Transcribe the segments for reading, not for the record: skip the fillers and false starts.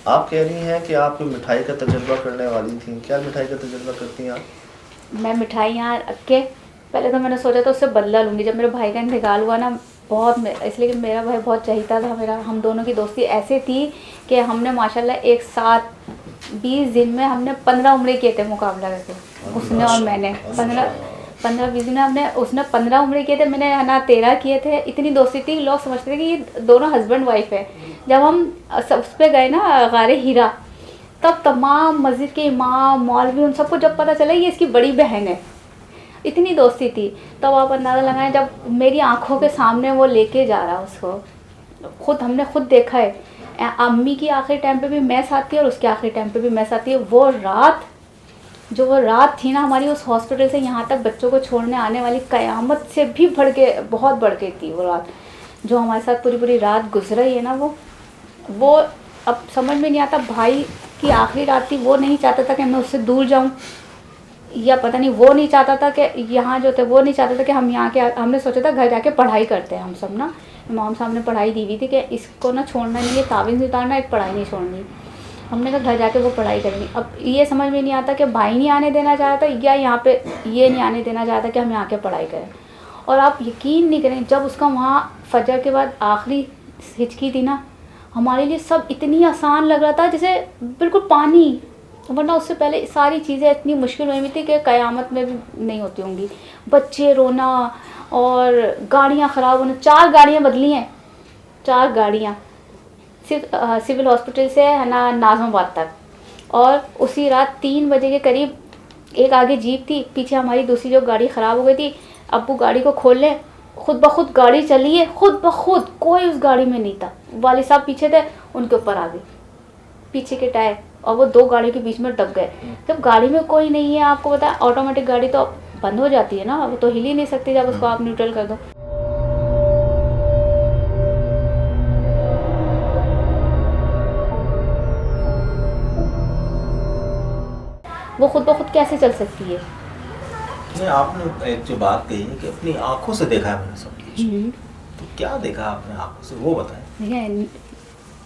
आप कह रही हैं कि आप मिठाई का तजुर्बा करने वाली थी, क्या मिठाई का तजुर्बा करती हैं आप? मैं मिठाई यहाँ रख के पहले तो मैंने सोचा था उससे बदला लूँगी। जब मेरे भाई का इंतकाल हुआ ना, इसलिए कि मेरा भाई बहुत चहीता था मेरा, हम दोनों की दोस्ती ऐसे थी कि हमने माशाल्लाह एक साथ 20 दिन में हमने 15 उम्रे किए थे मुकाबला करके। उसने और मैंने अच्छा। 15-20 दिन में हमने उसने 15 उम्रे किए थे, मैंने है ना 13 किए थे। इतनी दोस्ती थी, लोग समझते थे कि ये दोनों हस्बैंड वाइफ है। जब हम उस पर गए ना गारे हीरा, तब तमाम मस्जिद के इमाम मौलवी उन सबको जब पता चला ये इसकी बड़ी बहन है, इतनी दोस्ती थी। तब आप अंदाज़ा लगाएं, जब मेरी आंखों के सामने वो लेके जा रहा उसको, हमने खुद देखा है। अम्मी की आखिरी टाइम पे भी मैं साथ थी और उसके आखिरी टाइम पे भी मैं साथ थी। वो रात थी ना हमारी, उस हॉस्पिटल से यहाँ तक बच्चों को छोड़ने आने वाली क़यामत से भी बहुत बढ़ के थी वो रात। जो हमारे साथ पूरी पूरी रात गुजरी है ना, वो अब समझ में नहीं आता। भाई की आखिरी रात थी, वो नहीं चाहता था कि मैं उससे दूर जाऊं, या पता नहीं वो नहीं चाहता था कि यहाँ जो थे वो नहीं चाहता था कि हम यहाँ के, हमने सोचा था घर जाके पढ़ाई करते हैं हम सब ना। इमाम साहब ने पढ़ाई दी हुई थी कि इसको ना छोड़ना नहीं है, तावीज़ नहीं उतारना, एक पढ़ाई नहीं छोड़नी। हमने कहा घर जाके वो पढ़ाई करेंगे। अब ये समझ में नहीं आता कि भाई नहीं आने देना चाह रहा था या यहाँ पे ये नहीं आने देना चाहता कि हम यहाँ के पढ़ाई करें। और आप यकीन नहीं करें, जब उसका वहाँ फजर के बाद आखिरी हिचकी थी ना, हमारे लिए सब इतनी आसान लग रहा था जैसे बिल्कुल पानी, वरना उससे पहले सारी चीज़ें इतनी मुश्किल हुई थी कि क़यामत में भी नहीं होती होंगी। बच्चे रोना और गाड़ियाँ ख़राब होना, 4 गाड़ियाँ बदली हैं, 4 गाड़ियाँ सिर्फ सिविल हॉस्पिटल से है ना नाज़माबाद तक। और उसी रात 3 बजे के करीब एक आगे जीप थी, पीछे हमारी दूसरी जो गाड़ी ख़राब हो गई थी। अब्बू गाड़ी को खोल ले, खुद ब खुद गाड़ी चली है, खुद ब खुद, कोई उस गाड़ी में नहीं था। वाले साहब पीछे थे, उनके ऊपर आ गई पीछे के टायर, और वो 2 गाड़ियों के बीच में दब गए। जब गाड़ी में कोई नहीं है, आपको पता है ऑटोमेटिक गाड़ी तो बंद हो जाती है ना, वो तो हिल ही नहीं सकती जब उसको आप न्यूट्रल कर दो। वो खुद ब खुद कैसे चल सकती है? नहीं, आपने एक जो बात कही है कि अपनी आंखों से देखा है मैंने सब कुछ, तो क्या देखा आपने आंखों से, वो बताएं। देखिए,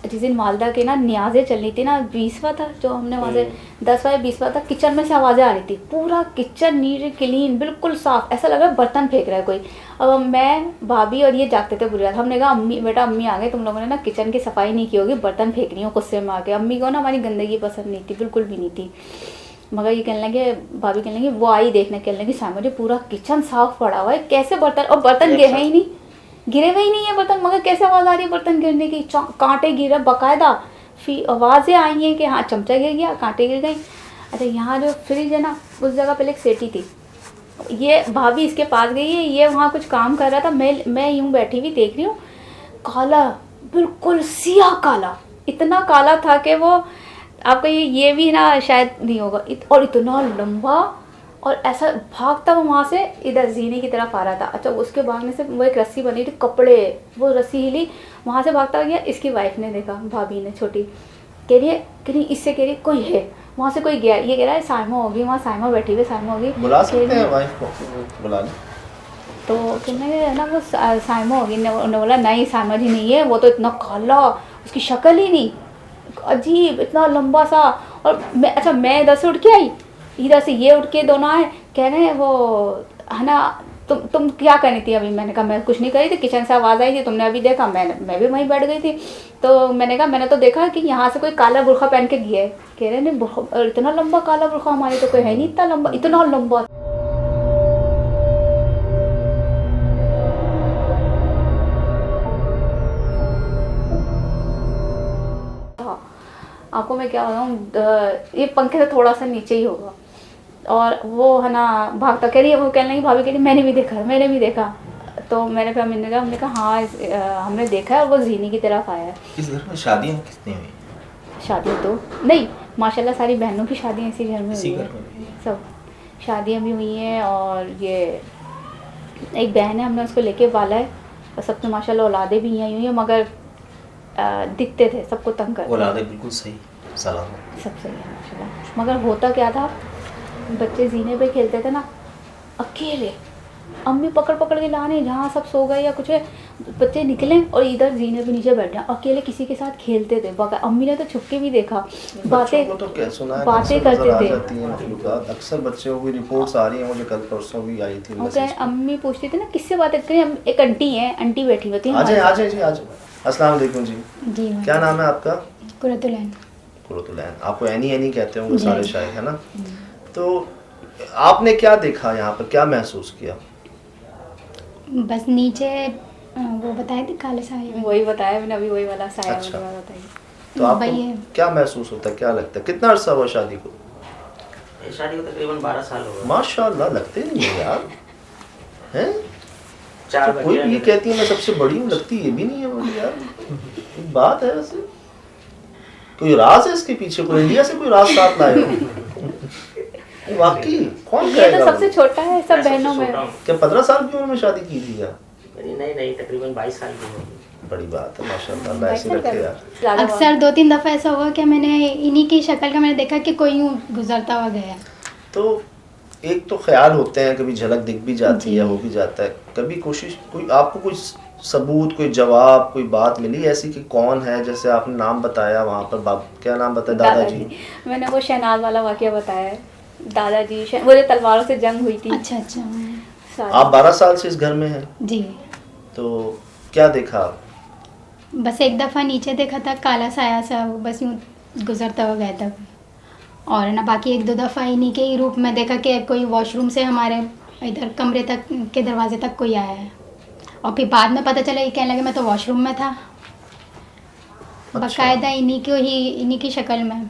जिस दिन वालदा के ना न्याज़ें चल रही थी ना, 20वां था जो हमने वहाँ से 10वां या 20वां था, किचन में से आवाज़ें आ रही थी। पूरा किचन नीट क्लीन बिल्कुल साफ़, ऐसा लग रहा है बर्तन फेंक रहा है कोई। अब मैं भाभी और ये जागते थे पूरी रात। हमने कहा अम्मी, बेटा अम्मी आ गए, तुम लोगों ने ना किचन की सफाई नहीं की होगी, बर्तन फेंक रही हो गुस्से में आके। अम्मी को ना हमारी गंदगी पसंद नहीं थी, बिल्कुल भी नहीं थी। मगर ये कहने लगे, भाभी कहने लगी, वो आई देखने, कहने लगी सामने मुझे पूरा किचन साफ़ पड़ा हुआ है, कैसे बर्तन, और बर्तन गिरे ही नहीं, गिरे हुए ही नहीं है बर्तन, मगर कैसे आवाज़ आ रही है बर्तन गिरने की, कांटे गिरे बाकायदा। फिर आवाज़ें आई हैं कि हाँ चमचा गिर गया, कांटे गिर गई। अच्छा, यहाँ जो फ्रिज है ना, उस जगह पहले एक सेटी थी। ये भाभी इसके पास गई है, ये वहाँ कुछ काम कर रहा था, मैं यूँ बैठी हुई देख रही हूँ। काला, बिल्कुल सिया काला, इतना काला था कि वो आपका ये भी ना शायद नहीं होगा। और इतना लंबा, और ऐसा भागता वो वहाँ से इधर जीने की तरफ आ रहा था। अच्छा, उसके भागने से वो एक रस्सी बनी थी कपड़े, वो रस्सी हिली, वहाँ से भागता गया। इसकी वाइफ ने देखा, भाभी ने छोटी, कह रही इससे, कह रही कोई है वहाँ से, कोई गया। ये कह रहा है साइमा होगी, वहाँ साइमा बैठी हुई, साइमा होगी। बुला सकते हैं वाइफ को, बुला लें। तो कहने ना वो साइमा होगी, ने बोला नहीं साइमा जी नहीं है, वो तो इतना काला, उसकी शक्ल ही नहीं, अजीब, इतना लंबा सा। और मैं इधर से उठ के आई, इधर से ये उठ के दोनों आए, कह रहे हैं वो है ना, तुम क्या करनी थी अभी? मैंने कहा मैं कुछ नहीं करी थी, किचन से आवाज़ आई थी, तुमने अभी देखा? मैं भी वहीं बैठ गई थी। तो मैंने कहा मैंने तो देखा कि यहाँ से कोई काला बुरखा पहन के गया है। कह रहे नहीं, इतना लंबा काला बुरखा हमारे तो कोई है नहीं, इतना लंबा, इतना लंबा। आपको मैं क्या बताऊँ, ये पंखे से थोड़ा सा नीचे ही होगा। और वो है ना भागता, कह रही है, वो कहने लगी, भाभी कह रही मैंने भी देखा, मैंने भी देखा। तो हमने कहा हाँ हमने देखा है, और वो जीनी की तरफ आया है। इस घर में शादियाँ कितनी हुई? शादी तो नहीं, माशाल्लाह सारी बहनों की शादियाँ इसी घर में इसी हुई घर है, में हुई है। सब शादियाँ भी हुई हैं। और ये एक बहन है, हमने उसको लेके पाला है, और सबसे माशाल्लाह औलादे भी यहीं हुई हैं, मगर दिखते थे, सबको तंग करते, औलादे बिल्कुल सही सलामत, सब सही है माशाल्लाह। मगर होता क्या था, बच्चे जीने पे खेलते थे ना, अकेले अम्मी पकड़ पकड़ के लाने, जहाँ सब सो गए या कुछ है, बच्चे निकले और इधर जीने भी नीचे बैठे अकेले किसी के साथ खेलते थे। अम्मी ने तो छुप के भी देखा, बातें तो क्या सुना है, बातें अक्सर करते नजर आ थे। जाती हैं मखलूक़ात, अक्सर बच्चों की रिपोर्ट्स आ रही हैं, मुझे कल परसों भी आई थी वो मैसेज कहे अम्मी पूछती थी ना किससे बातें कर रही हैं, एक आंटी है, आंटी बैठी होती है आ जाए हमारे आ जाए जी, आ जाए। अस्सलाम वालेकुम जी, जी क्या नाम है आपका? कुरतुलैन। कुरतुलैन, आपको एनी एनी कहते होंगे सारे शायद, है ना? तो आपने क्या देखा यहाँ पर, क्या महसूस किया? बस नीचे वो बताए थे काले साए। वही बताया मैंने अभी, वही वाला साया अच्छा। वाला बताइए। तो आपको वही है। क्या महसूस होता है, क्या लगता है? कितना अरसा हुआ शादी को? शादी को तकरीबन 12 साल हो गए। माशाल्लाह, लगते नहीं है यार, हैं? 4 तो कोई बच्चे भी ये हैं। कहती है मैं सबसे बड़ी हूँ, लगती ये भी नहीं है मुझे यार। एक बात है वैसे, कोई राज है इसके पीछे, कोई इंडिया से कोई राज साथ लाए हो? वाकई कौन ये कहेगा? तो सबसे छोटा है सब मैं सबसे बहनों में। छोटा हूँ। क्या 15 साल की उम्र में शादी की थी यार? मेरी नहीं तकरीबन 22 साल की होगी। बड़ी बात है माशाल्लाह, अल्लाह ऐसे रखे यार। ज़्यादा अक्सर 2-3 दफ़ा ऐसा हुआ कि मैंने इन्हीं की शक्ल का मैंने देखा कि कोई यूँ गुजरता हुआ गया। तो एक तो ख्याल होते हैं, कभी झलक दिख भी जाती जी। है, हो भी जाता है, कभी कोशिश, कोई आपको कोई सबूत, कोई जवाब, कोई बात मिली ऐसी कि कौन है? जैसे आपने नाम बताया वहाँ पर, बाप क्या नाम बताया? दादाजी। मैंने वो शहनाज वाला वाकया बताया है। दादाजी वो जो तलवारों से जंग हुई थी। अच्छा अच्छा। सारी। आप 12 साल से इस घर में हैं, जी। तो क्या देखा आप? बस एक दफ़ा नीचे देखा था काला साया सा, वो बस यूँ गुजरता हुआ गया था। और ना बाकी 1-2 दफ़ा इन्हीं के ही रूप में देखा कि कोई वॉशरूम से हमारे इधर कमरे तक के दरवाजे तक कोई आया है। और फिर बाद में पता चला, ये कहने लगे मैं तो वॉशरूम में था। बाकायदा इन्हीं की शक्ल में।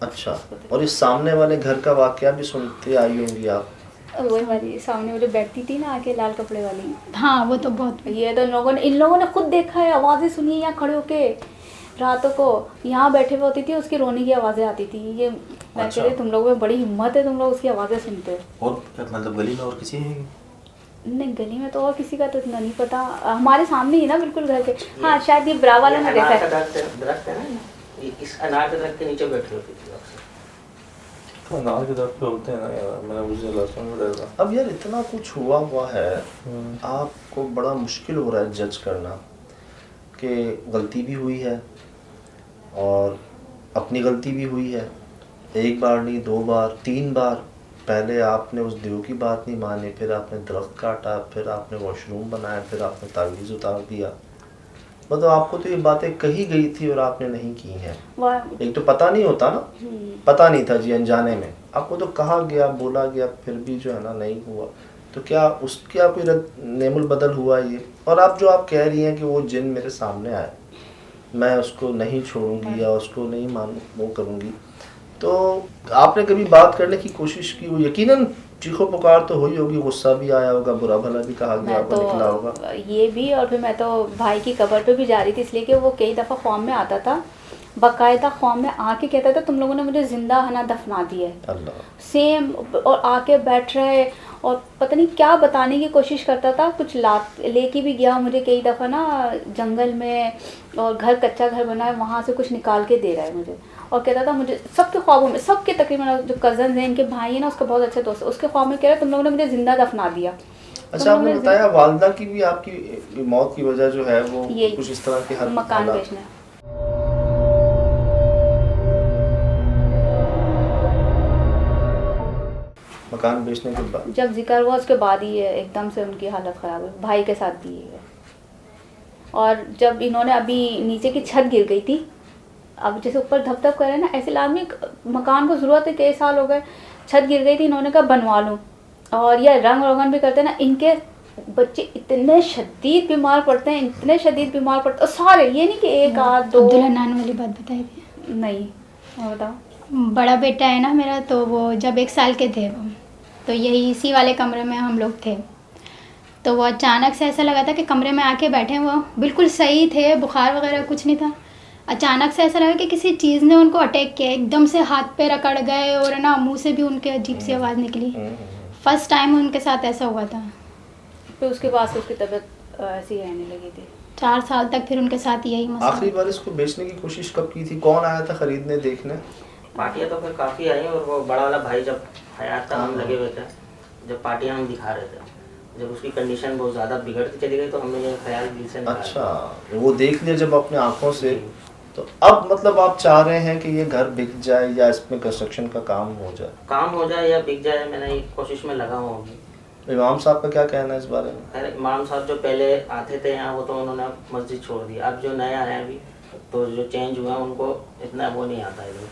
अच्छा, और इस सामने वाले घर का वाकया भी सुनते आई होंगी आप? वही वाली सामने वो जो बैठती थी ना आके लाल कपड़े वाली, हाँ वो तो बहुत। ये तो इन लोगों ने खुद देखा है, आवाज़ें सुनी है यहाँ खड़े होके रातों को, यहाँ बैठे हुए होती थी, उसकी रोने की आवाज़ें आती थी। ये मैं अच्छा। कह रही तुम लोगों में बड़ी हिम्मत है, तुम लोग उसकी आवाज़ें सुनते हो। और मतलब गली में और किसी है? नहीं गली में तो और किसी का तो इतना नहीं पता, हमारे सामने ही ना बिल्कुल घर के। हाँ शायद ये ब्रा वालों ने देखा अनार है। का दरख्त है ना, इस अनार के दरख्त के नीचे बैठी होती थी अक्सर। तो नाल के तरफ पे होते हैं ना यार, मैंने मुझे लहसुन में डरा। अब यार इतना कुछ हुआ है, आपको बड़ा मुश्किल हो रहा है जज करना कि गलती भी हुई है और अपनी गलती भी हुई है। एक बार नहीं, 2 बार, 3 बार। पहले आपने उस देव की बात नहीं मानी, फिर आपने दरख्त काटा, फिर आपने वॉशरूम बनाया, फिर आपने तावीज़ उतार दिया। मतलब आपको तो ये बातें कही गई थी और आपने नहीं की हैं। एक तो पता नहीं होता ना, पता नहीं था जी, अनजाने में आपको तो कहा गया, बोला गया, फिर भी जो है ना नहीं हुआ। तो क्या उसका कोई नेमुल बदल हुआ ये? और आप जो आप कह रही हैं कि वो जिन मेरे सामने आए, मैं उसको नहीं छोड़ूंगी या उसको नहीं वो करूंगी, तो आपने कभी बात करने की कोशिश की? वो यकीनन चीखो पुकार तो हुई होगी, गुस्सा भी आया होगा, बुरा भला भी कहा गया होगा, निकला होगा। तो ये भी, और फिर मैं तो भाई की कब्र पे भी जा रही थी, इसलिए कि वो कई दफ़ा ख्वाब में आता था, बाकायदा ख्वाब में आके कहता था तुम लोगों ने मुझे जिंदा हना दफना दिया है, अल्लाह। सेम। और आके बैठ रहे और पता नहीं क्या बताने की कोशिश करता था, कुछ लेके भी गया मुझे कई दफ़ा ना जंगल में, और घर कच्चा घर बना है वहाँ से कुछ निकाल के दे रहा है मुझे, और कहता था मुझे सबके ख्वाबों में, सबके तकरीबन जो कज़न हैं, इनके भाई हैं ना, उसका बहुत अच्छा दोस्त है, उसके ख्वाब में कह रहा है तुम लोगों ने मुझे ज़िंदा दफना दिया। अच्छा, आपने बताया वालिदा की भी आपकी मौत की वजह जो है वो ये कुछ इस तरह के मकान बेचना। मकान बेचने के बाद जब जिक्र हुआ उसके बाद ही है एकदम से उनकी हालत ख़राब हुई, भाई के साथ भी है। और जब इन्होंने अभी नीचे की छत गिर गई थी, अब जैसे ऊपर धप धप कर रहे हैं ना, ऐसे लाजमी मकान को ज़रूरत है, कई साल हो गए, छत गिर गई थी, इन्होंने कहा बनवा लूँ। और ये रंग रोगन भी करते हैं ना, इनके बच्चे इतने शदीद बीमार पड़ते हैं, इतने शदीद बीमार पड़ते हैं सारे, ये नहीं कि एक आध दो। अब्दुल हन्नान वाली बात बताई थी? नहीं, और बताओ। बड़ा बेटा है ना मेरा, तो वो जब 1 साल के थे वो, तो यही इसी वाले कमरे में हम लोग थे, तो वो अचानक से ऐसा लगा था कि कमरे में आके बैठे, वो बिल्कुल सही थे, बुखार वगैरह कुछ नहीं था। अचानक से ऐसा लगा कि किसी चीज़ ने उनको अटैक किया, एकदम से हाथ पे रगड़ गए और ना मुंह से भी उनके अजीब सी आवाज़ निकली। फर्स्ट टाइम उनके साथ ऐसा हुआ था। फिर उसके बाद से उसकी तबीयत ऐसी रहने लगी थी। 4 साल तक फिर उनके साथ यही मसला। आखिरी बार इसको बेचने की कोशिश कब की थी? कौन आया था खरीदने, देखने? पार्टियाँ तो फिर काफ़ी आई और वो बड़ा वाला भाई जब हयात था हम हाँ। लगे हुए थे, जब पार्टियाँ हम दिखा रहे थे, जब उसकी कंडीशन बहुत ज़्यादा बिगड़ती चली गई तो हमने ये ख्याल दिल से निकाला। अच्छा, वो देख लिया जब अपने आंखों से, तो अब मतलब आप चाह रहे हैं कि ये घर बिक जाए या इसमें कंस्ट्रक्शन का काम हो जाए? काम हो जाए या बिक जाए, मैंने एक कोशिश में लगा हुआ हूँ। इमाम साहब का क्या कहना है इस बारे में? खैर इमाम साहब जो पहले आते थे यहाँ वो तो उन्होंने मस्जिद छोड़ दी, अब जो नया आया अभी तो जो चेंज हुआ उनको इतना वो नहीं आता है।